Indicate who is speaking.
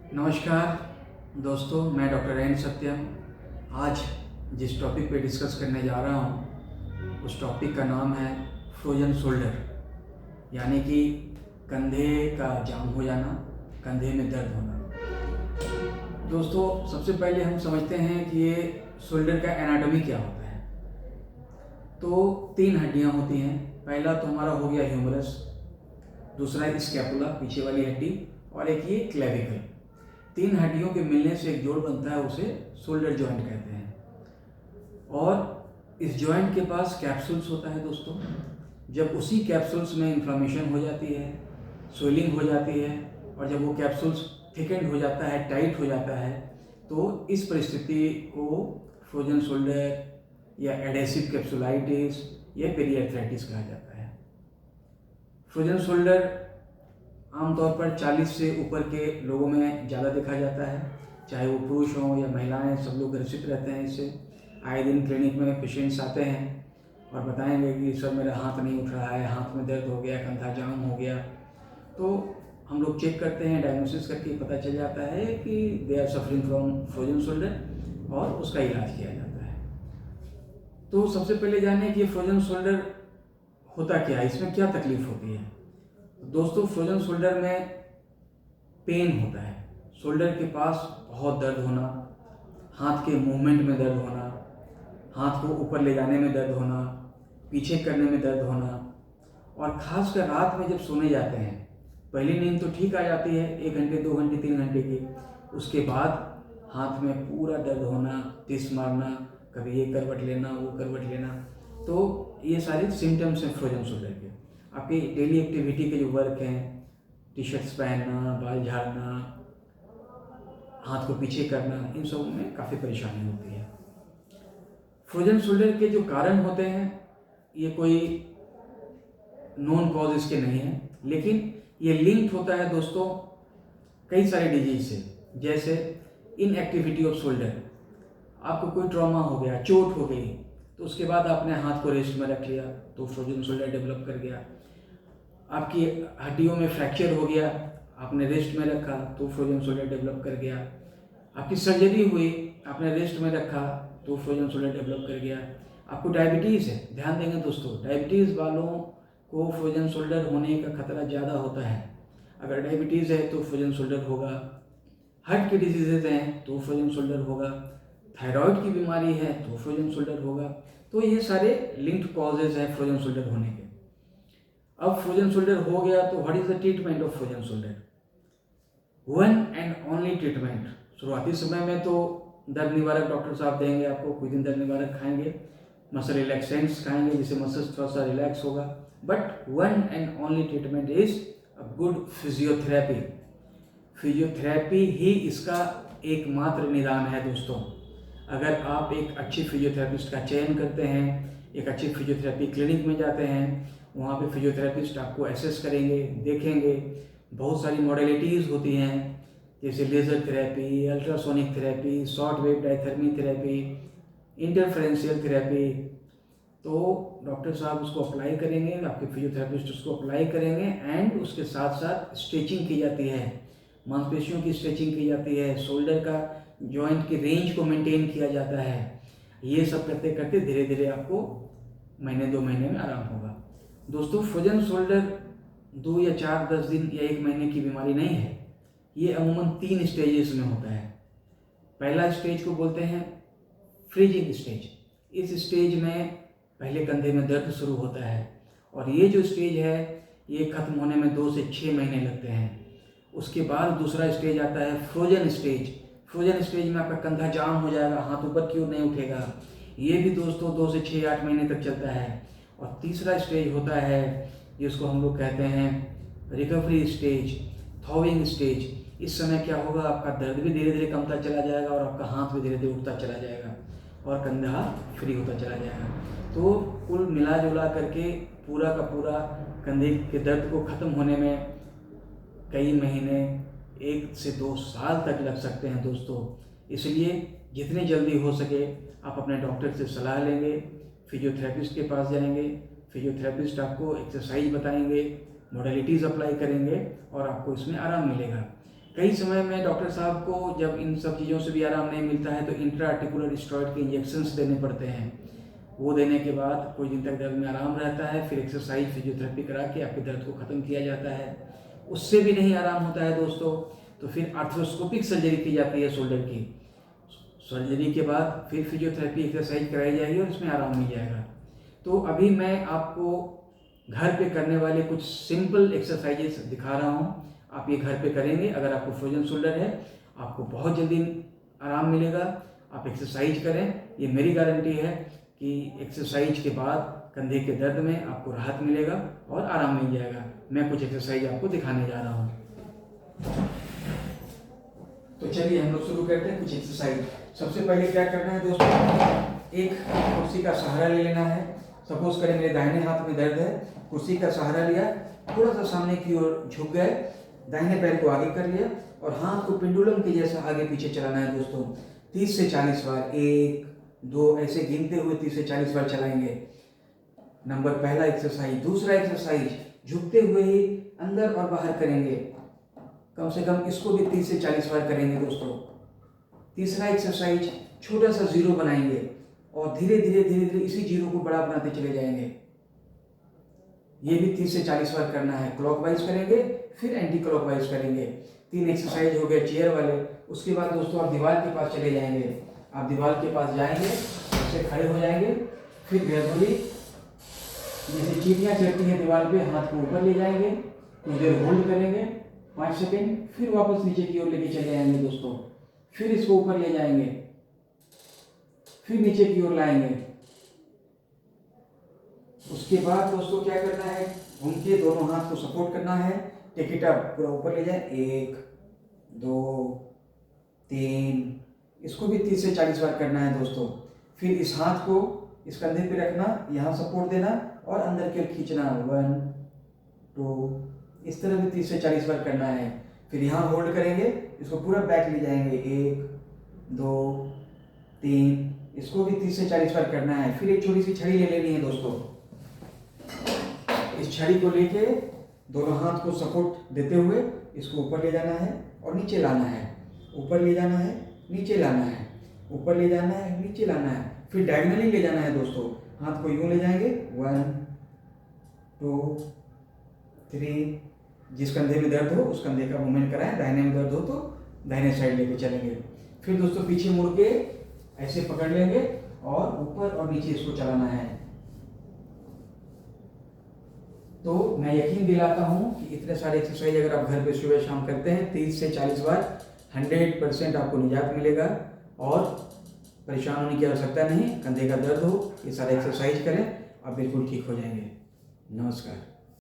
Speaker 1: नमस्कार दोस्तों, मैं डॉक्टर एन सत्यम। आज जिस टॉपिक पे डिस्कस करने जा रहा हूँ उस टॉपिक का नाम है फ्रोजन शोल्डर, यानी कि कंधे का जाम हो जाना, कंधे में दर्द होना। दोस्तों, सबसे पहले हम समझते हैं कि ये शोल्डर का एनाटॉमी क्या होता है। तो 3 हड्डियाँ होती हैं। पहला तो हमारा हो गया ह्यूमरस, दूसरा स्कैपुला पीछे वाली हड्डी, और एक ये क्लेविकल। 3 हड्डियों के मिलने से एक जोड़ बनता है, उसे शोल्डर जॉइंट कहते हैं। और इस जॉइंट के पास कैप्सूल्स होता है दोस्तों। जब उसी कैप्सूल्स में इन्फ्लामेशन हो जाती है, स्वेलिंग हो जाती है, और जब वो कैप्सूल्स थिकेंड हो जाता है, टाइट हो जाता है, तो इस परिस्थिति को फ्रोजन शोल्डर या एडेसिव कैप्सुलाइटिस या पेरियार्थराइटिस कहा जाता है। फ्रोजन शोल्डर आमतौर पर 40 से ऊपर के लोगों में ज़्यादा देखा जाता है, चाहे वो पुरुष हों या महिलाएं, सब लोग ग्रसित रहते हैं इससे। आए दिन क्लिनिक में पेशेंट्स आते हैं और बताएंगे कि सर मेरा हाथ नहीं उठ रहा है, हाथ में दर्द हो गया, कंधा जाम हो गया। तो हम लोग चेक करते हैं, डायग्नोसिस करके पता चल जाता है कि they are suffering from frozen shoulder और उसका इलाज किया जाता है। तो सबसे पहले जाने कि ये फ्रोजन शोल्डर होता क्या है, इसमें क्या तकलीफ होती है। दोस्तों, फ्रोजन शोल्डर में पेन होता है। शोल्डर के पास बहुत दर्द होना, हाथ के मूवमेंट में दर्द होना, हाथ को ऊपर ले जाने में दर्द होना, पीछे करने में दर्द होना, और खासकर रात में जब सोने जाते हैं, पहली नींद तो ठीक आ जाती है 1 घंटे 2 घंटे 3 घंटे की, उसके बाद हाथ में पूरा दर्द होना, टिस मारना, कभी ये करवट लेना वो करवट लेना। तो ये सारे सिम्टम्स हैं फ्रोजन शोल्डर के। आपकी डेली एक्टिविटी के जो वर्क हैं, टी शर्ट्स पहनना, बाल झाड़ना, हाथ को पीछे करना, इन सब में काफ़ी परेशानी होती है। फ्रोजन शोल्डर के जो कारण होते हैं, ये कोई नोन कॉज इसके नहीं है, लेकिन ये लिंक्ड होता है दोस्तों कई सारे डिजीज से। जैसे इनएक्टिविटी ऑफ शोल्डर, आपको कोई ट्रॉमा हो गया, चोट हो गई, तो उसके बाद आपने हाथ को रेस्ट में रख लिया तो फ्रोजन शोल्डर डेवलप कर गया। आपकी हड्डियों में फ्रैक्चर हो गया, आपने रेस्ट में रखा तो फ्रोजन शोल्डर डेवलप कर गया। आपकी सर्जरी हुई, आपने रेस्ट में रखा तो फ्रोजन शोल्डर डेवलप कर गया। आपको डायबिटीज़ है, ध्यान देंगे दोस्तों, डायबिटीज़ वालों को फ्रोजन शोल्डर होने का खतरा ज़्यादा होता है। अगर डायबिटीज़ है तो फ्रोजन शोल्डर होगा। हार्ट की डिजीजेज हैं तो फ्रोजन शोल्डर होगा। थायराइड की बीमारी है तो फ्रोजन शोल्डर होगा। तो ये सारे लिंक्ड कॉजेज हैं फ्रोजन शोल्डर होने के। अब फ्रोजन शोल्डर हो गया तो what is the treatment of frozen shoulder. One and only treatment, शुरुआती समय में तो दर्द निवारक डॉक्टर साहब देंगे आपको, कुछ दिन दर्द निवारक खाएंगे, मसल रिलैक्सेंट्स खाएंगे जिससे मसल्स थोड़ा सा रिलैक्स होगा। But one and only treatment is a good physiotherapy. Physiotherapy ही इसका एकमात्र निदान है दोस्तों। अगर आप एक अच्छे फिजियोथेरेपिस्ट का चयन करते हैं, एक अच्छे फिजियोथेरेपी क्लिनिक में जाते हैं, वहाँ पे फिजियोथेरेपिस्ट आपको एसेस करेंगे, देखेंगे। बहुत सारी मॉडलिटीज़ होती हैं, जैसे laser therapy, ultrasonic therapy, short wave diathermy therapy, इंटरफेरेंशियल therapy. तो डॉक्टर साहब उसको अप्लाई करेंगे, आपके फिजियोथेरेपिस्ट उसको अप्लाई करेंगे, एंड उसके साथ साथ स्ट्रेचिंग की जाती है, मांसपेशियों की स्ट्रेचिंग की जाती है, शोल्डर का जॉइंट की रेंज को मेंटेन किया जाता है। ये सब करते करते धीरे धीरे आपको महीने 2 महीने में आराम होगा। दोस्तों, फ्रोजन शोल्डर 2 या 4 10 दिन या 1 महीने की बीमारी नहीं है। ये अमूमन 3 स्टेजेस में होता है। पहला स्टेज को बोलते हैं फ्रीजिंग स्टेज। इस स्टेज में पहले कंधे में दर्द शुरू होता है, और ये जो स्टेज है ये खत्म होने में 2 से 6 महीने लगते हैं। उसके बाद दूसरा स्टेज आता है फ्रोजन स्टेज। फ्रोजन स्टेज में आपका कंधा जाम हो जाएगा, हाथ ऊपर की ओर नहीं उठेगा। ये भी दोस्तों 2 से 6 8 महीने तक चलता है। और तीसरा स्टेज होता है जिसको हम लोग कहते हैं रिकवरी स्टेज, थॉविंग स्टेज। इस समय क्या होगा, आपका दर्द भी धीरे धीरे कमता चला जाएगा और आपका हाथ भी धीरे धीरे उठता चला जाएगा और कंधा फ्री होता चला जाएगा। तो कुल मिला जुला करके पूरा का पूरा कंधे के दर्द को ख़त्म होने में कई महीने, 1 से 2 साल तक लग सकते हैं दोस्तों। इसलिए जितनी जल्दी हो सके आप अपने डॉक्टर से सलाह लेंगे, फिजियोथेरेपिस्ट के पास जाएंगे। फिजियोथेरेपिस्ट आपको एक्सरसाइज बताएंगे, मॉडलिटीज़ अप्लाई करेंगे और आपको इसमें आराम मिलेगा। कई समय में डॉक्टर साहब को जब इन सब चीज़ों से भी आराम नहीं मिलता है तो इंट्रा आर्टिकुलर स्टेरॉइड के इंजेक्शंस देने पड़ते हैं। वो देने के बाद कुछ दिन तक दर्द में आराम रहता है, फिर एक्सरसाइज फिजियोथेरेपी करा के आपके दर्द को ख़त्म किया जाता है। उससे भी नहीं आराम होता है दोस्तों, तो फिर आर्थ्रोस्कोपिक सर्जरी की जाती है शोल्डर की। सर्जरी के बाद फिर फिजियोथेरेपी एक्सरसाइज कराई जाएगी और इसमें आराम मिल जाएगा। तो अभी मैं आपको घर पे करने वाले कुछ सिंपल एक्सरसाइजेस दिखा रहा हूँ। आप ये घर पे करेंगे, अगर आपको फ्रोजन शोल्डर है आपको बहुत जल्दी आराम मिलेगा। आप एक्सरसाइज करें, ये मेरी गारंटी है कि एक्सरसाइज के बाद कंधे के दर्द में आपको राहत मिलेगा और आराम मिल जाएगा। मैं कुछ एक्सरसाइज आपको दिखाने जा रहा हूँ। तो चलिए हम लोग शुरू करते हैं कुछ एक्सरसाइज। सबसे पहले क्या करना है दोस्तों, एक कुर्सी का सहारा ले लेना है। सपोज करें मेरे दाहिने हाथ में दर्द है, कुर्सी का सहारा लिया, थोड़ा सा सामने की ओर झुक गए, दाहिने पैर को आगे कर लिया और हाथ को पेंडुलम के जैसा आगे पीछे चलाना है दोस्तों। 30 से 40 बार, 1 2 ऐसे गिनते हुए 30 से 40 बार चलाएंगे। नंबर पहला एक्सरसाइज। दूसरा एक्सरसाइज, झुकते हुए ही अंदर और बाहर करेंगे, कम से कम इसको भी 30 से 40 बार करेंगे दोस्तों। तीसरा एक्सरसाइज, छोटा सा जीरो बनाएंगे और धीरे धीरे इसी जीरो को बड़ा बनाते चले जाएंगे। ये भी 30 से 40 बार करना है। क्लॉकवाइज करेंगे फिर एंटी क्लॉकवाइज करेंगे। 3 एक्सरसाइज हो गए चेयर वाले। उसके बाद दोस्तों आप दीवार के पास चले जाएंगे। आप दीवार के पास जाएंगे, ऐसे खड़े हो जाएंगे, फिर ग्रेजुअली जैसे चींटियां चढ़ती हैं दीवार पे, हाथ को ऊपर ले जाएंगे, कुछ देर होल्ड करेंगे 5 सेकेंड, फिर वापस नीचे की ओर लेके चले जाएंगे दोस्तों। फिर इसको ऊपर ले जाएंगे, फिर नीचे की ओर लाएंगे। उसके बाद दोस्तों क्या करना है, घूम के दोनों हाथ को सपोर्ट करना है, टेक इट अप, पूरा ऊपर ले जाए, 1 2 3, इसको भी 30 से 40 बार करना है दोस्तों। फिर इस हाथ को इस कंधे पे रखना, यहाँ सपोर्ट देना और अंदर की ओर खींचना, 1 2, इस तरह भी 30 से 40 बार करना है। फिर यहाँ होल्ड करेंगे, इसको पूरा बैक ले जाएंगे, 1 2 3, इसको भी 30 से 40 बार करना है। फिर एक छोटी सी छड़ी ले लेनी है दोस्तों। इस छड़ी को लेके दोनों हाथ को सपोर्ट देते हुए इसको ऊपर ले जाना है और नीचे लाना है, ऊपर ले जाना है, नीचे लाना है, ऊपर ले जाना है, नीचे लाना है। फिर डायगोनली ले जाना है दोस्तों। हाथ को यूं ले जाएंगे, 1 2 3, जिस कंधे में दर्द हो उस कंधे का मूवमेंट कराएं। दाहिने में दर्द हो तो दाहिने साइड लेके चलेंगे। फिर दोस्तों पीछे मुड़ के ऐसे पकड़ लेंगे और ऊपर और नीचे इसको चलाना है। तो मैं यकीन दिलाता हूं कि इतने सारे एक्सरसाइज अगर आप घर पे सुबह शाम करते हैं 30 से 40 बार, 100% आपको निजात मिलेगा और परेशान होने की आवश्यकता नहीं। कंधे का दर्द हो, ये सारे एक्सरसाइज करें, आप बिल्कुल ठीक हो जाएंगे। नमस्कार।